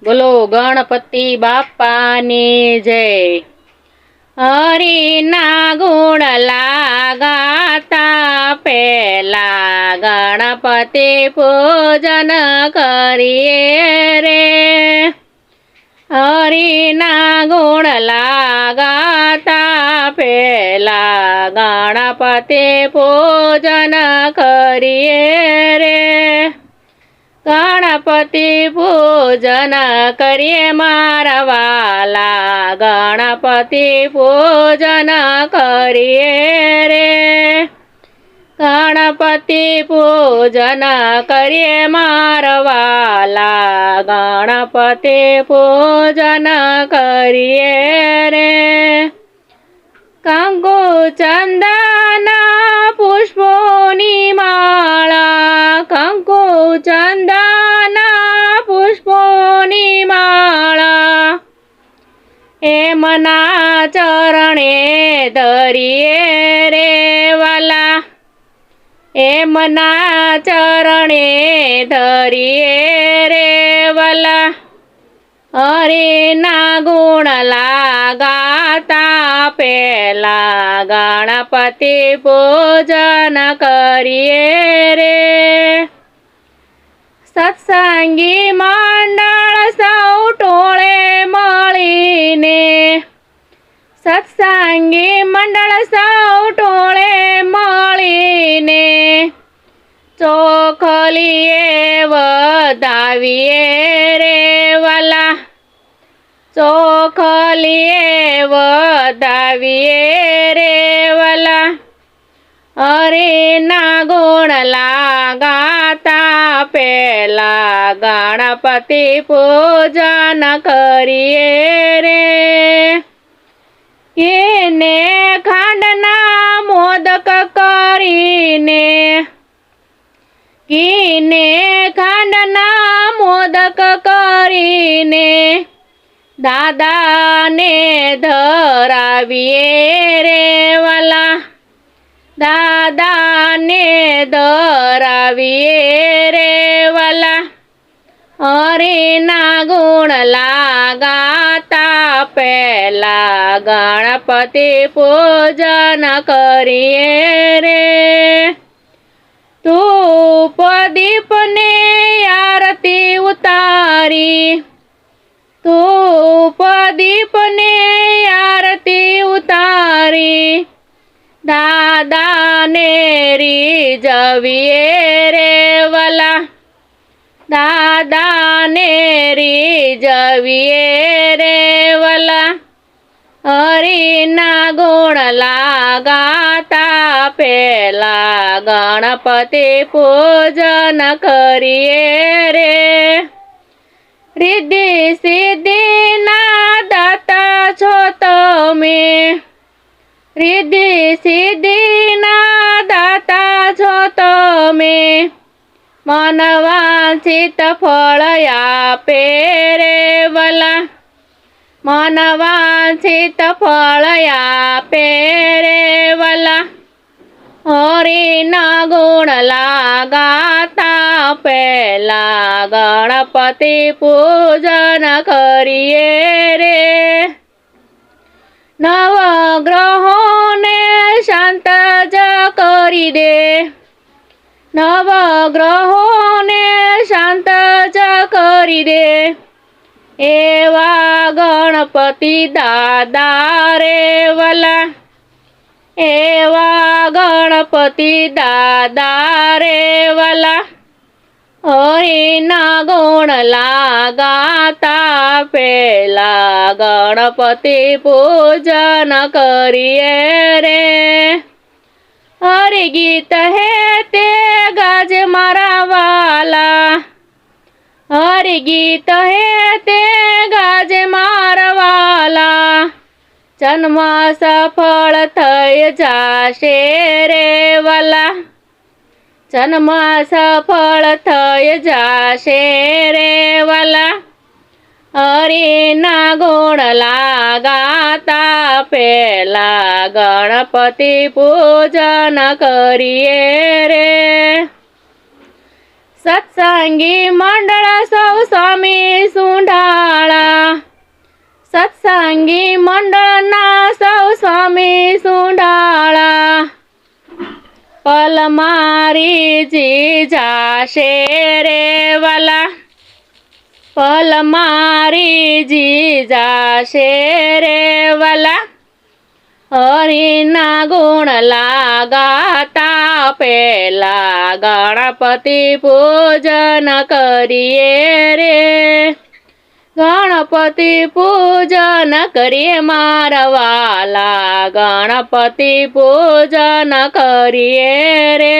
બોલો ગણપતિ બાપાની જય। હરિના ગુણ લાગાતા પેલા ગણપતિ પૂજન કરીએ રે। હરિના ગુણ લાગાતા પેલા ગણપતિ પૂજન કરીએ રે। ગણપતિ પૂજન કરીએ મારા વાલા, ગણપતિ પૂજન કરીએ રે। ગણપતિ પૂજન કરીએ મારા વાલા, ગણપતિ પૂજન કરીએ રે। કંકુ ચંદન પુષ્પોની માળા, કંકુ ચંદન પુષ્પોની માળા એમના ચરણે ધરીએ રે વાલા, એમના ચરણે ધરીએ રે વાલા। હરિના ગુણ લાગાતા પેલા ગણપતિ પૂજન કરીએ રે। સત્સંગી મંડળ સૌ ટોળે મળીને, સત્સંગી મંડળ સૌ ટોળે મળીને ચોખલીએ વધાવીએ રે વાલા, ચોખલીએ વધાવીએ રે વાલા। હરિના ગુણ લાગાતા પેલા ગણપતિ પૂજન કરીએ રે। એને ખાંડના મોદક કરીને, ઘીને ખાંડના મોદક કરીને દાદાને ધરાવીએ રે વાલા, દાદાને ધરાવીએ રે વાલા। હરિના ગુણ લાગાતા પેલા ગણપતિ પૂજન કરીએ રે। ધૂપ દીપને આરતી ઉતારી, ધૂપ દીપને આરતી ઉતારી દાદાને રીઝવીએ રે વાલા, દાદાને રીઝવીએ રે વાલા। હરિના ગુણ લાગાતા પેલા ગણપતિ પૂજન કરીએ રે। રિદ્ધિ સિદ્ધિના દાતા છો તમે, રિદ્ધિ સિદ્ધિના દાતા છો તમે, મન વાંછિત ફળ આપે રે વાલા, મન વાંછિત ફળ આપે રે વાલા। હરિના ગુણ લાગાતા પેલા ગણપતિ પૂજન કરીએ રે। નવગ્રહોને શાંત જ કરી દે, નવગ્રહોને શાંત જ કરી દે એવા ગણપતિ દાદા રે વાલા, એવા ગણપતિ દાદા રે વાલા। હરિના ગુણ લાગાતા પેલા ગણપતિ પૂજન કરીએ રે। હરિ ગીત હે તે ગાજે મારા વાલા, હરિ ગીત હે તે ગાજે મારા વાલા। જન્મ સફળ થઈ જાશે રે વાલા, જન્મ સફળ થઈ જાશે રે વાલા। હરિના ગુણ લાગાતા પેલા ગણપતિ પૂજન કરીએ રે। સત્સંગી મંડળ સૌ સ્વામી સુંઢાળા, સત્સંગી મંડળના સૌ સ્વામી સુંઢાળા. પલ મારી જીજાશે રે વાલા, પલ મારી જીજાશે રે વાલા. હરિના ગુણ લાગાતા પેલા ગણપતિ પૂજન કરીએ રે, ગણપતિ પૂજન કરીએ મારા વાલા, ગણપતિ પૂજન કરીએ રે.